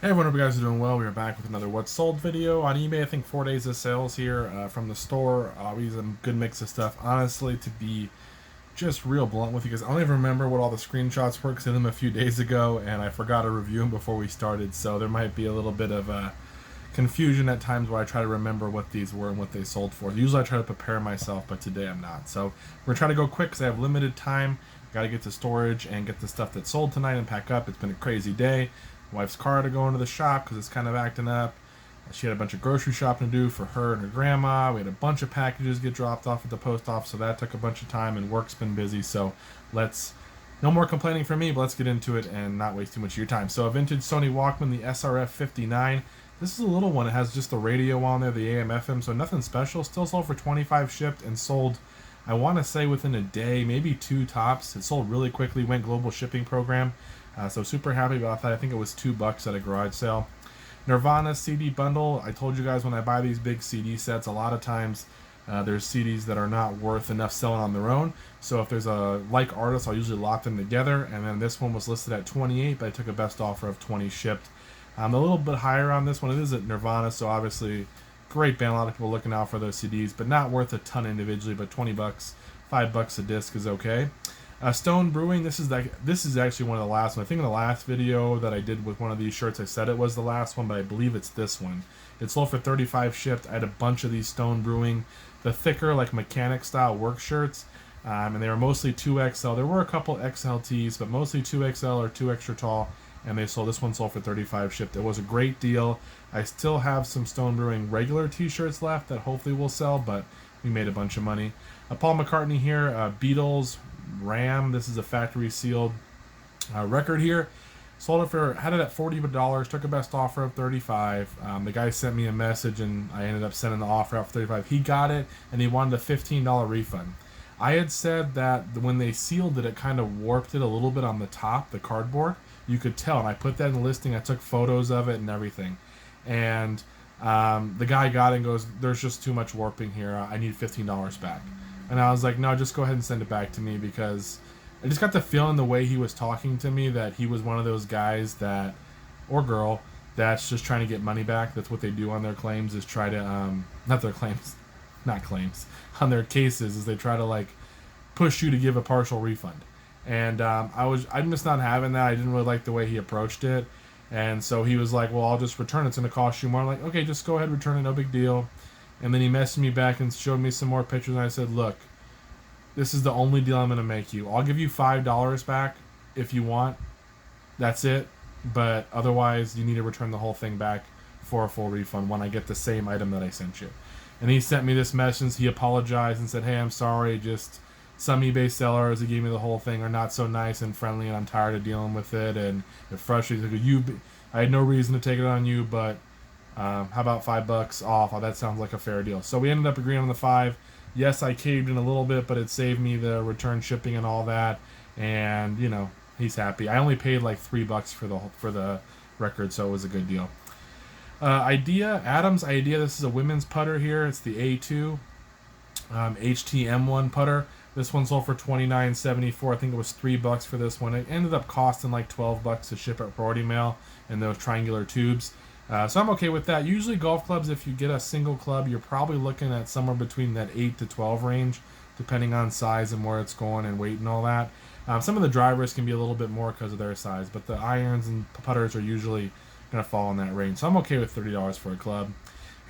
Hey everyone, hope you guys are doing well. We are back with another What's Sold video on eBay. I think 4 days of sales here from the store. We use a good mix of stuff. Honestly, to be just real blunt with you, because I don't even remember what all the screenshots were, because I did them a few days ago, and I forgot to review them before we started, so there might be a little bit of confusion at times where I try to remember what these were and what they sold for. Usually I try to prepare myself, but today I'm not. So we're going to try to go quick because I have limited time. Got to get to storage and get the stuff that sold tonight and pack up. It's been a crazy day. Wife's car to go into the shop because it's kind of acting up. She had a bunch of grocery shopping to do for her and her grandma. We had a bunch of packages get dropped off at the post office, so that took a bunch of time, and work's been busy. So no more complaining from me, but let's get into it and not waste too much of your time. So a vintage Sony Walkman, the SRF 59. This is a little one. It has just the radio on there, the AM FM, so nothing special. Still sold for $25 shipped and sold, I want to say, within a day, maybe two tops. It sold really quickly, went global shipping program. So super happy about that. I think it was $2 at a garage sale. Nirvana CD bundle. I told you guys when I buy these big CD sets, a lot of times there's CDs that are not worth enough selling on their own. So if there's a like artist, I'll usually lock them together. And then this one was listed at 28, but I took a best offer of 20 shipped. A little bit higher on this one. It is at Nirvana, so obviously great band. A lot of people looking out for those CDs, but not worth a ton individually. But $20, $5 a disc is okay. Stone Brewing, this is actually one of the last ones. I think in the last video that I did with one of these shirts, I said it was the last one, but I believe it's this one. It sold for $35 shipped. I had a bunch of these Stone Brewing, the thicker, like mechanic style work shirts, and they were mostly 2XL. There were a couple XLTs, but mostly 2XL or 2 extra tall, and this one sold for $35 shipped. It was a great deal. I still have some Stone Brewing regular t-shirts left that hopefully will sell, but we made a bunch of money. Paul McCartney here, Beatles Ram. This is a factory sealed record here. Sold it had it at $40. Took a best offer of $35. The guy sent me a message and I ended up sending the offer out for $35. He got it and he wanted a $15 refund. I had said that when they sealed it, it kind of warped it a little bit on the top, the cardboard. You could tell, and I put that in the listing. I took photos of it and everything. And the guy got it and goes, "There's just too much warping here. I need $15 back." And I was like, "No, just go ahead and send it back to me," because I just got the feeling the way he was talking to me that he was one of those guys that, or girl, that's just trying to get money back. That's what they do on their claims, is try to, not their claims, not claims, on their cases, is they try to like push you to give a partial refund. And I'm just not having that. I didn't really like the way he approached it. And so he was like, "Well, I'll just return it. It's going to cost you more." I'm like, "Okay, just go ahead, return it, no big deal." And then he messaged me back and showed me some more pictures, and I said, "Look, this is the only deal I'm going to make you. I'll give you $5 back if you want. That's it. But otherwise, you need to return the whole thing back for a full refund when I get the same item that I sent you." And he sent me this message. He apologized and said, "Hey, I'm sorry. Just some eBay sellers that gave me the whole thing are not so nice and friendly, and I'm tired of dealing with it, and it frustrates me. I had no reason to take it on you, but how about $5 off? Oh, that sounds like a fair deal." So we ended up agreeing on the 5. Yes, I caved in a little bit, but it saved me the return shipping and all that. And he's happy. I only paid like $3 for the record, so it was a good deal. Adam's Idea. This is a women's putter here. It's the A2 HTM1 putter. This one sold for $29.74. I think it was $3 for this one. It ended up costing like $12 to ship at priority mail in those triangular tubes. So I'm okay with that. Usually golf clubs, if you get a single club, you're probably looking at somewhere between that 8 to 12 range, depending on size and where it's going and weight and all that. Some of the drivers can be a little bit more because of their size, but the irons and putters are usually going to fall in that range. So I'm okay with $30 for a club.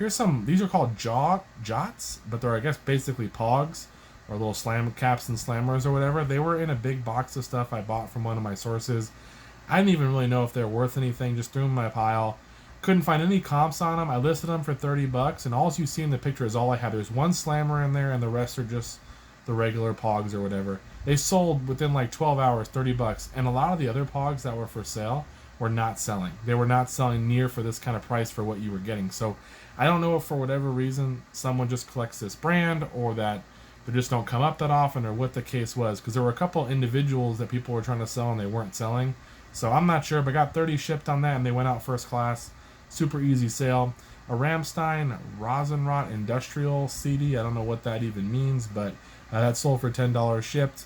These are called Jots, but they're, I guess, basically Pogs, or little slam caps and slammers or whatever. They were in a big box of stuff I bought from one of my sources. I didn't even really know if they're worth anything, just threw them in my pile. Couldn't find any comps on them. I listed them for $30, and all you see in the picture is all I have. There's one slammer in there, and the rest are just the regular Pogs or whatever. They sold within like 12 hours, $30, and a lot of the other Pogs that were for sale were not selling. They were not selling near for this kind of price for what you were getting. So I don't know if for whatever reason someone just collects this brand, or that they just don't come up that often, or what the case was, because there were a couple individuals that people were trying to sell and they weren't selling. So I'm not sure, but I got 30 shipped on that, and they went out first class. Super easy sale. A Ramstein Rosenrot Industrial CD. I don't know what that even means, but that sold for $10 shipped.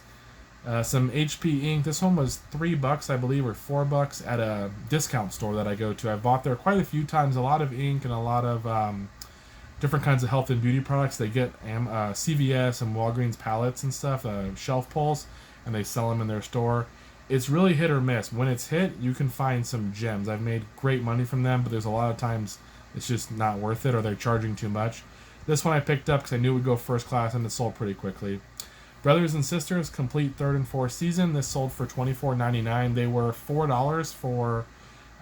Some HP ink. This one was $3, I believe, or $4 at a discount store that I go to. I've bought there quite a few times. A lot of ink and a lot of different kinds of health and beauty products. They get CVS and Walgreens pallets and stuff, shelf pulls, and they sell them in their store. It's really hit or miss. When it's hit, you can find some gems. I've made great money from them, but there's a lot of times it's just not worth it, or they're charging too much. This one I picked up because I knew it would go first class, and it sold pretty quickly. Brothers and Sisters, complete third and fourth season. This sold for $24.99. They were $4 for,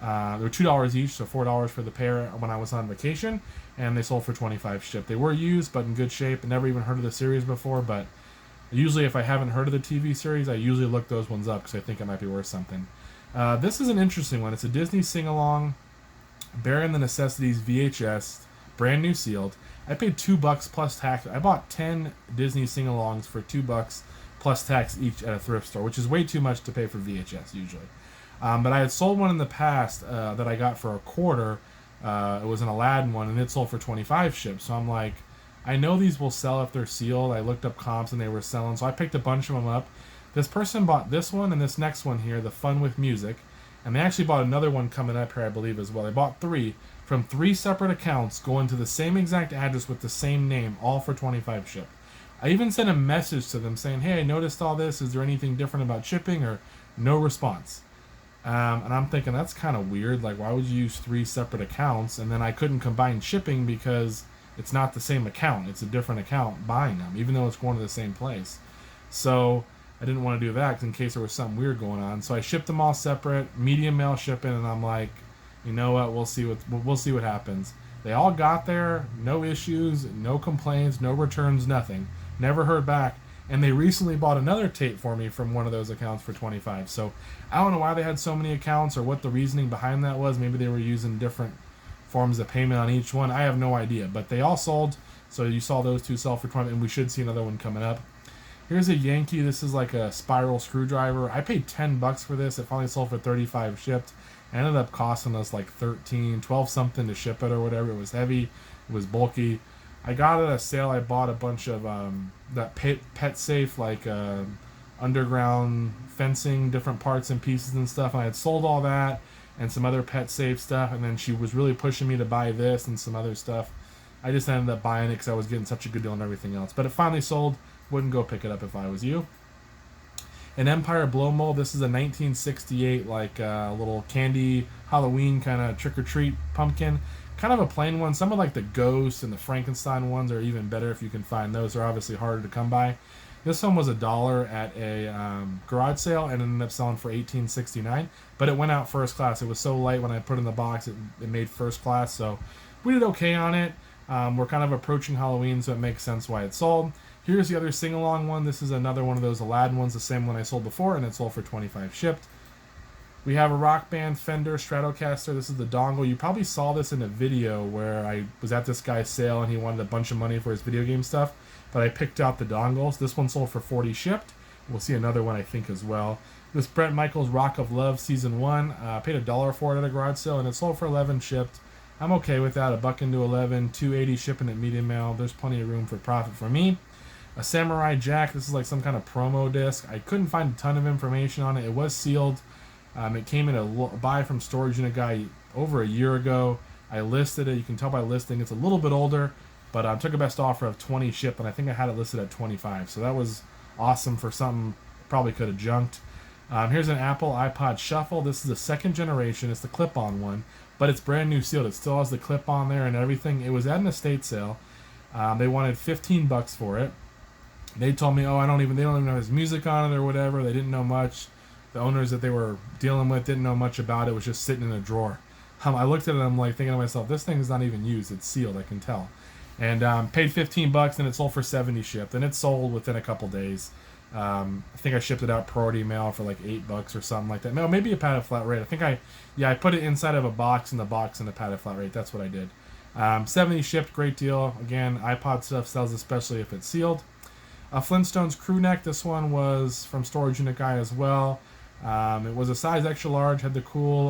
they were $2 each, so $4 for the pair when I was on vacation, and they sold for $25 shipped. They were used, but in good shape. I never even heard of the series before, but usually if I haven't heard of the TV series, I usually look those ones up because I think it might be worth something. This is an interesting one. It's a Disney sing-along, Bearing the Necessities VHS, brand new sealed. I paid $2 plus tax. I bought 10 Disney sing-alongs for $2 plus tax each at a thrift store, which is way too much to pay for VHS usually. But I had sold one in the past that I got for $0.25. It was an Aladdin one, and it sold for $25 shipped. So I'm like, I know these will sell if they're sealed. I looked up comps and they were selling, so I picked a bunch of them up. This person bought this one and this next one here, the Fun with Music, and they actually bought another one coming up here, I believe, as well. They bought 3 from 3 separate accounts going to the same exact address with the same name, all for $25 shipped. I even sent a message to them saying, hey, I noticed all this. Is there anything different about shipping? Or no response. And I'm thinking, that's kind of weird. Like, why would you use 3 separate accounts? And then I couldn't combine shipping because it's not the same account. It's a different account buying them, even though it's going to the same place. So I didn't want to do that in case there was something weird going on. So I shipped them all separate, medium mail shipping, and I'm like, you know what? We'll see what happens. They all got there, no issues, no complaints, no returns, nothing. Never heard back. And they recently bought another tape for me from one of those accounts for $25. So I don't know why they had so many accounts or what the reasoning behind that was. Maybe they were using different forms of payment on each one. I have no idea. But they all sold. So you saw those 2 sell for $20, and we should see another one coming up. Here's a Yankee. This is like a spiral screwdriver. I paid $10 for this. It finally sold for $35 shipped. It ended up costing us like $12 something to ship it or whatever. It was heavy. It was bulky. I got it at a sale. I bought a bunch of that pet safe, like underground fencing, different parts and pieces and stuff. And I had sold all that and some other pet safe stuff. And then she was really pushing me to buy this and some other stuff. I just ended up buying it because I was getting such a good deal on everything else. But it finally sold. Wouldn't go pick it up if I was you. An Empire blow mold. This is a 1968 like little candy Halloween kind of trick-or-treat pumpkin. Kind of a plain one. Some of like the Ghost and the Frankenstein ones are even better if you can find those. They're obviously harder to come by. This one was $1 at a garage sale and ended up selling for $18.69. But it went out first class. It was so light when I put it in the box, it made first class. So we did okay on it. We're kind of approaching Halloween, so it makes sense why it sold. Here's the other sing-along one. This is another one of those Aladdin ones, the same one I sold before, and it sold for $25 shipped. We have a Rock Band Fender Stratocaster. This is the dongle. You probably saw this in a video where I was at this guy's sale and he wanted a bunch of money for his video game stuff, but I picked out the dongles. This one sold for $40 shipped. We'll see another one, I think, as well. This Brett Michaels Rock of Love Season 1. I paid $1 for it at a garage sale, and it sold for $11 shipped. I'm okay with that. $1 into $11, $2.80 shipping at medium mail. There's plenty of room for profit for me. A Samurai Jack. This is like some kind of promo disc. I couldn't find a ton of information on it. It was sealed. It came in a buy from Storage Unit Guy over a year ago. I listed it. You can tell by listing it's a little bit older, but I took a best offer of $20 shipped, and I think I had it listed at $25. So that was awesome for something probably could have junked. Here's an Apple iPod Shuffle. This is the 2nd generation. It's the clip-on one, but it's brand new sealed. It still has the clip on there and everything. It was at an estate sale. They wanted $15 for it. They told me, they don't even know his music on it or whatever. They didn't know much. The owners that they were dealing with didn't know much about it. It was just sitting in a drawer. I looked at it and I'm like thinking to myself, this thing is not even used. It's sealed, I can tell. And paid $15 and it sold for $70 shipped. And it sold within a couple days. I think I shipped it out priority mail for like $8 or something like that. No, maybe a padded flat rate. I think I put it inside of a box in the box and a padded flat rate. That's what I did. 70 shipped, great deal. Again, iPod stuff sells especially if it's sealed. Flintstones Crewneck. This one was from Storage Unit Guy as well. It was a size extra large. Had the cool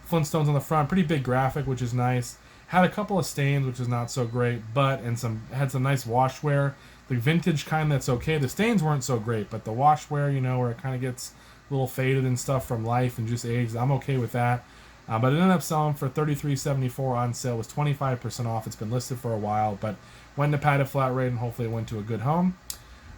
Flintstones on the front. Pretty big graphic, which is nice. Had a couple of stains, which is not so great, but had some nice washwear. The vintage kind that's okay. The stains weren't so great, but the washwear, where it kind of gets a little faded and stuff from life and just age, I'm okay with that. But it ended up selling for $33.74 on sale. It was 25% off. It's been listed for a while, but went to padded flat rate and hopefully it went to a good home.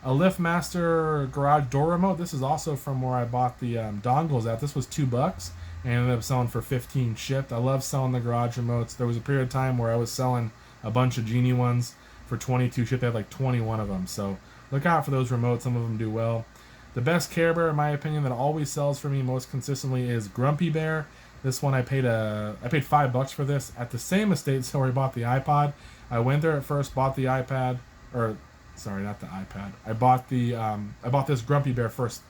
A LiftMaster garage door remote. This is also from where I bought the dongles at. This was $2 and ended up selling for 15 shipped. I love selling the garage remotes. There was a period of time where I was selling a bunch of Genie ones for 22 shipped. I had like 21 of them. So look out for those remotes. Some of them do well. The best Care Bear, in my opinion, that always sells for me most consistently is Grumpy Bear. This one I paid $5 for this at the same estate store I bought the iPod. I went there at first, bought the iPad, or sorry, not the iPad. I bought this Grumpy Bear first,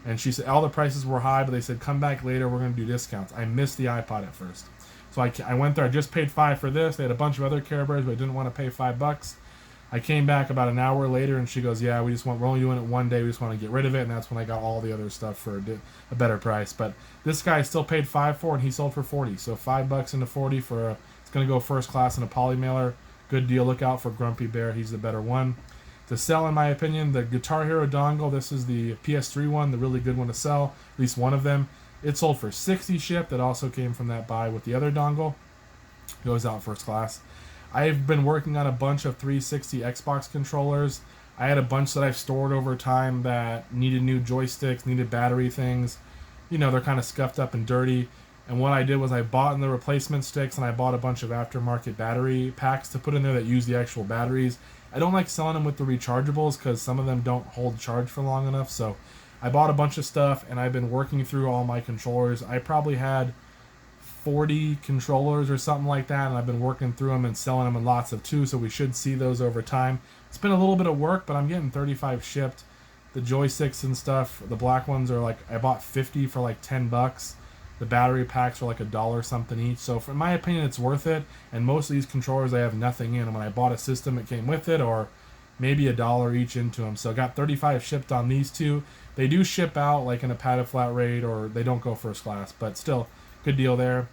and she said all the prices were high, but they said come back later, we're gonna do discounts. I missed the iPod at first, so I went there. I just paid $5 for this. They had a bunch of other Care Bears, but I didn't want to pay $5. I came back about an hour later, and she goes, "Yeah, we're only doing it one day. We just want to get rid of it." And that's when I got all the other stuff for a better price. But this guy still paid $5 for, and he sold for $40. So $5 into 40 for it's going to go first class in a poly mailer. Good deal. Look out for Grumpy Bear. He's the better one to sell, in my opinion. The Guitar Hero dongle. This is the PS3 one, the really good one to sell. At least one of them. It sold for 60 shipped. That also came from that buy with the other dongle. Goes out first class. I've been working on a bunch of 360 Xbox controllers. I had a bunch that I've stored over time that needed new joysticks, needed battery things. They're kind of scuffed up and dirty. And what I did was I bought in the replacement sticks, and I bought a bunch of aftermarket battery packs to put in there that use the actual batteries. I don't like selling them with the rechargeables because some of them don't hold charge for long enough. So I bought a bunch of stuff, and I've been working through all my controllers. I probably had 40 controllers or something like that, and I've been working through them and selling them in lots of two, so we should see those over time. It's been a little bit of work, but I'm getting 35 shipped. The joysticks and stuff, the black ones are like, I bought 50 for like $10. The battery packs are like $1 something each, so in my opinion it's worth it. And most of these controllers I have nothing in, and when I bought a system it came with it, or maybe $1 each into them. So I got 35 shipped on these two. They do ship out like in a padded flat rate, or they don't go first class, but still good deal there.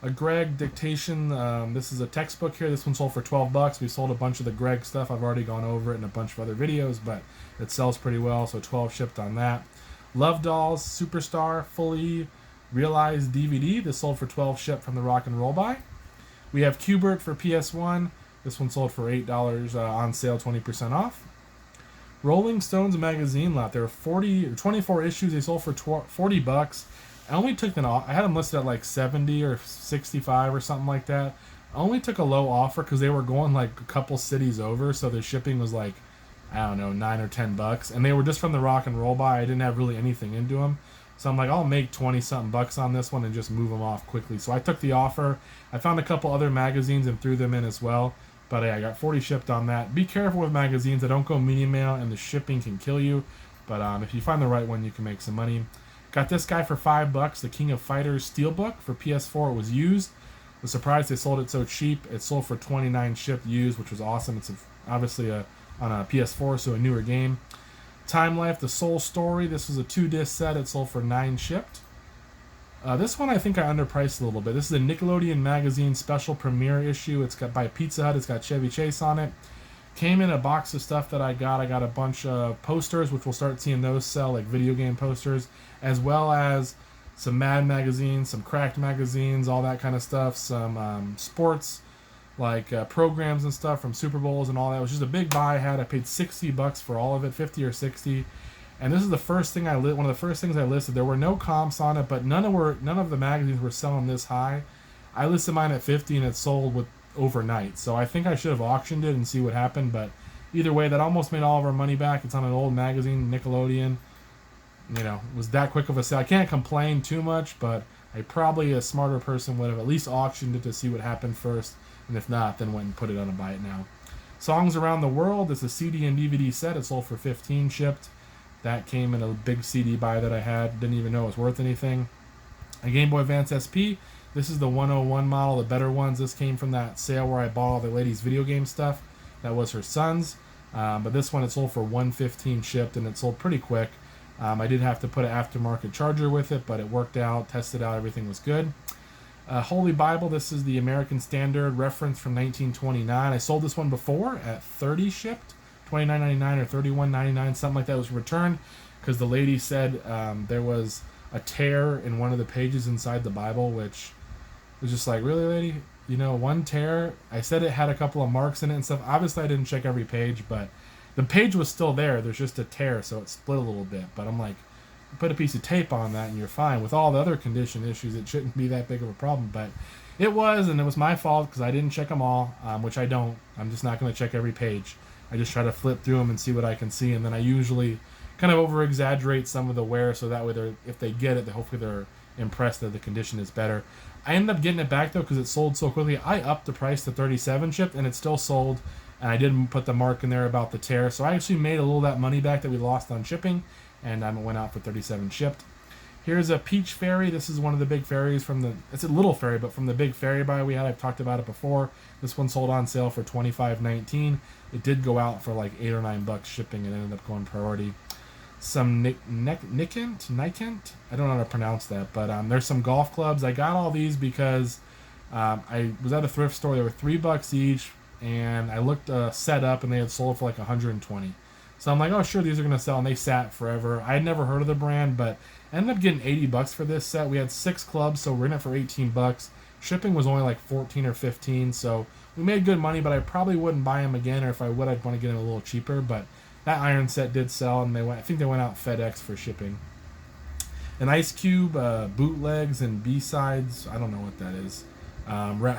A Greg dictation. This is a textbook here. This one sold for $12. We sold a bunch of the Greg stuff. I've already gone over it in a bunch of other videos, but it sells pretty well, so 12 shipped on that. Love Dolls Superstar fully realized DVD. This sold for 12 shipped from the Rock and Roll Buy. We have Qbert for PS1. This one sold for $8 on sale, 20% off. Rolling Stones magazine lot. There were 24 issues. They sold for $40. I only took them off. I had them listed at like 70 or 65 or something like that. I only took a low offer because they were going like a couple cities over, so the shipping was like, I don't know, $9 or $10, and they were just from the Rock and Roll Buy. I didn't have really anything into them, so I'm like, I'll make 20 something bucks on this one and just move them off quickly. So I took the offer. I found a couple other magazines and threw them in as well, but I got 40 shipped on that. Be careful with magazines. They don't go medium mail, and the shipping can kill you, but if you find the right one, you can make some money. Got this guy for $5, the King of Fighters Steelbook for PS4. It was used. I was surprised they sold it so cheap. It sold for $29 shipped used, which was awesome. It's obviously on a PS4, so a newer game. Time Life, The Soul Story. This was a 2-disc set. It sold for $9 shipped. This one I think I underpriced a little bit. This is a Nickelodeon magazine special premiere issue. It's got by Pizza Hut. It's got Chevy Chase on it. Came in a box of stuff that I got. I got a bunch of posters, which we'll start seeing those sell, like video game posters, as well as some Mad magazines, some Cracked magazines, all that kind of stuff, some sports, like programs and stuff from Super Bowls and all that. It was just a big buy I had. I paid $60 for all of it, 50 or 60. And this is the first thing one of the first things I listed. There were no comps on it, but none of the magazines were selling this high. I listed mine at 50 and it sold overnight. So I think I should have auctioned it and see what happened, but either way, that almost made all of our money back. It's on an old magazine, Nickelodeon. It was that quick of a sale. I can't complain too much, but I probably, a smarter person, would have at least auctioned it to see what happened first, and if not, then went and put it on a buy it now. Songs Around the World. It's a CD and DVD set. It sold for $15 shipped. That came in a big CD buy that I had. Didn't even know it was worth anything. A Game Boy Advance SP. This is the 101 model, the better ones. This came from that sale where I bought all the ladies' video game stuff. That was her son's. But this one, it sold for $115 shipped, and it sold pretty quick. I did have to put an aftermarket charger with it, but it worked out, tested out, everything was good. Holy Bible, this is the American Standard reference from 1929. I sold this one before at 30 shipped, $29.99 or $31.99, something like that was returned, because the lady said there was a tear in one of the pages inside the Bible, which was just like, really, lady? You know, one tear? I said it had a couple of marks in it and stuff. Obviously, I didn't check every page, but the page was still there. There's just a tear, so it split a little bit. But I'm like, put a piece of tape on that and you're fine. With all the other condition issues, it shouldn't be that big of a problem. But it was, and it was my fault because I didn't check them all, which I don't. I'm just not going to check every page. I just try to flip through them and see what I can see, and then I usually kind of over-exaggerate some of the wear so that way if they get it, hopefully they're impressed that the condition is better. I ended up getting it back though because it sold so quickly. I upped the price to 37 shipped and it still sold, and I didn't put the mark in there about the tear, so I actually made a little of that money back that we lost on shipping, and I went out for 37 shipped. Here's a Peach Ferry. This is one of the big ferries it's a little ferry, but from the big ferry buy we had. I've talked about it before. This one sold on sale for $25.19. It did go out for like $8 or $9 shipping and ended up going priority. Some Nikent, I don't know how to pronounce that, but there's some golf clubs. I got all these because I was at a thrift store. They were $3 each, and I looked set up, and they had sold for like 120. So I'm like, oh sure, these are gonna sell, and they sat forever. I had never heard of the brand, but I ended up getting $80 for this set. We had 6 clubs, so we're in it for $18. Shipping was only like 14 or 15, so we made good money. But I probably wouldn't buy them again, or if I would, I'd want to get them a little cheaper. But that iron set did sell, and I think they went out FedEx for shipping. An Ice Cube, bootlegs and B-sides. I don't know what that is.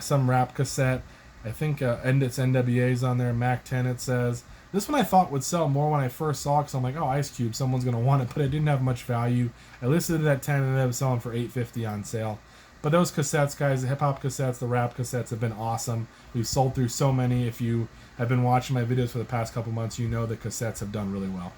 Some rap cassette. I think it's NWA's on there. Mac 10 it says. This one I thought would sell more when I first saw it, because I'm like, oh, Ice Cube, someone's going to want it, but it didn't have much value. I listed it at 10 and ended up selling for $8.50 on sale. But those cassettes, guys, the hip-hop cassettes, the rap cassettes have been awesome. We've sold through so many. If you have been watching my videos for the past couple months, you know the cassettes have done really well.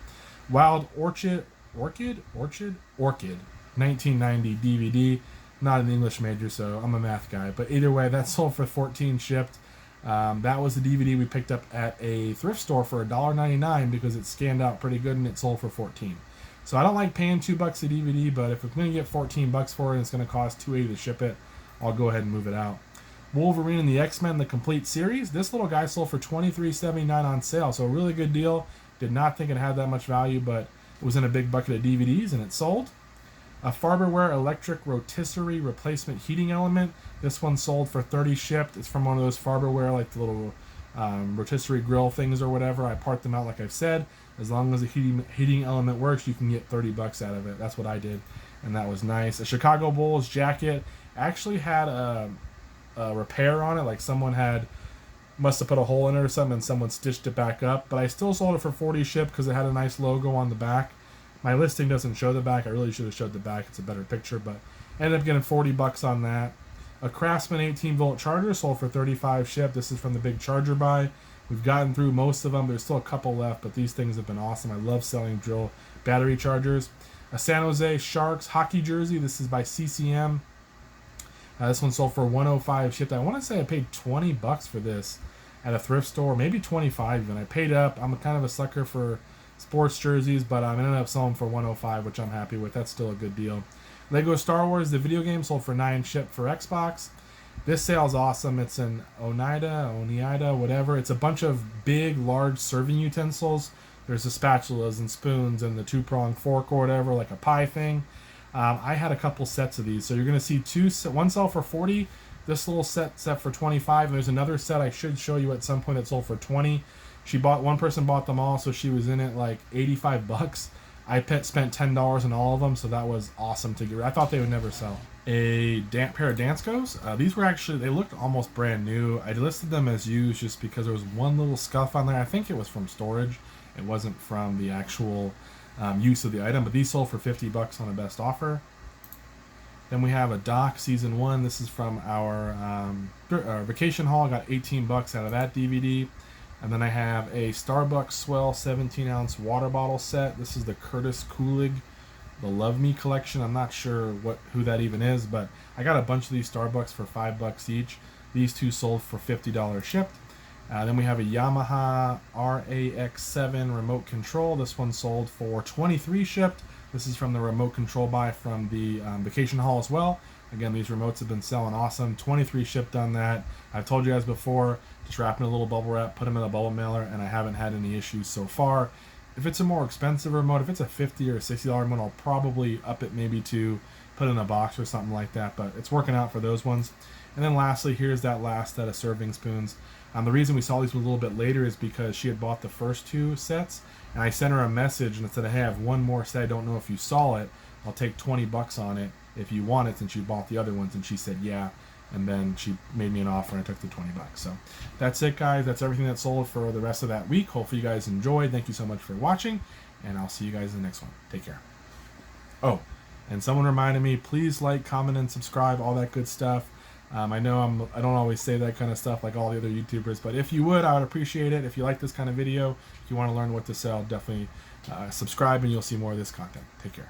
Wild Orchid, 1990 DVD. Not an English major, so I'm a math guy. But either way, that sold for 14 shipped. That was the DVD we picked up at a thrift store for $1.99 because it scanned out pretty good and it sold for 14. So I don't like paying $2 a DVD, but if I'm going to get 14 bucks for it and it's going to cost $2.80 to ship it, I'll go ahead and move it out. Wolverine and the XMen, the complete series. This little guy sold for $23.79 on sale, so a really good deal. Did not think it had that much value, but it was in a big bucket of DVDs and it sold. A Farberware electric rotisserie replacement heating element. This one sold for 30 shipped. It's from one of those Farberware, like the little rotisserie grill things or whatever. I part them out like I've said. As long as the heating element works, you can get 30 bucks out of it. That's what I did, and that was nice. A Chicago Bulls jacket actually had a repair on it, like someone must have put a hole in it or something, and someone stitched it back up. But I still sold it for 40 shipped because it had a nice logo on the back. My listing doesn't show the back. I really should have showed the back. It's a better picture, but I ended up getting 40 bucks on that. A Craftsman 18-volt charger sold for 35 shipped. This is from the big charger buy. We've gotten through most of them. There's still a couple left, but these things have been awesome. I love selling drill battery chargers. A San Jose Sharks hockey jersey. This is by CCM. This one sold for 105 shipped. I want to say I paid 20 bucks for this at a thrift store, maybe 25 even. I paid up. I'm kind of a sucker for sports jerseys, but I ended up selling for 105, which I'm happy with. That's still a good deal. Lego Star Wars, the video game, sold for 9 shipped for Xbox. This sale's awesome. It's an Oneida, whatever. It's a bunch of big, large serving utensils. There's the spatulas and spoons and the 2-prong fork or whatever, like a pie thing. I had a couple sets of these, so you're going to see one sell for 40. This little set for 25, and there's another set I should show you at some point that sold for 20. One person bought them all, so she was in it like 85 bucks. I spent $10 on all of them, so that was awesome to get rid of. I thought they would never sell. A pair of Danskos. These were actually, they looked almost brand new. I listed them as used just because there was one little scuff on there. I think it was from storage. It wasn't from the actual use of the item, but these sold for 50 bucks on a best offer. Then we have a Doc Season 1. This is from our vacation haul. I got 18 bucks out of that DVD. And then I have a Starbucks Swell 17-ounce water bottle set. This is the Curtis Kulig, the Love Me collection. I'm not sure who that even is, but I got a bunch of these Starbucks for 5 bucks each. These two sold for $50 shipped. Then we have a Yamaha RAX7 remote control. This one sold for 23 shipped. This is from the remote control buy from the vacation haul as well. Again, these remotes have been selling awesome. 23 shipped on that. I've told you guys before, just wrap in a little bubble wrap, put them in a bubble mailer, and I haven't had any issues so far. If it's a more expensive remote, if it's a $50 or $60 remote, I'll probably up it maybe to put in a box or something like that, but it's working out for those ones. And then lastly, here's that last set of serving spoons. The reason we saw these a little bit later is because she had bought the first 2 sets, and I sent her a message and said, hey, I have one more set. I don't know if you saw it. I'll take 20 bucks on it if you want it, since you bought the other ones. And she said, yeah. And then she made me an offer and I took the 20 bucks. So that's it, guys. That's everything that sold for the rest of that week. Hopefully you guys enjoyed. Thank you so much for watching, and I'll see you guys in the next one. Take care. Oh, and someone reminded me, please like, comment, and subscribe, all that good stuff. I know I don't always say that kind of stuff like all the other YouTubers, but if you would, I would appreciate it. If you like this kind of video, if you want to learn what to sell, definitely subscribe and you'll see more of this content. Take care.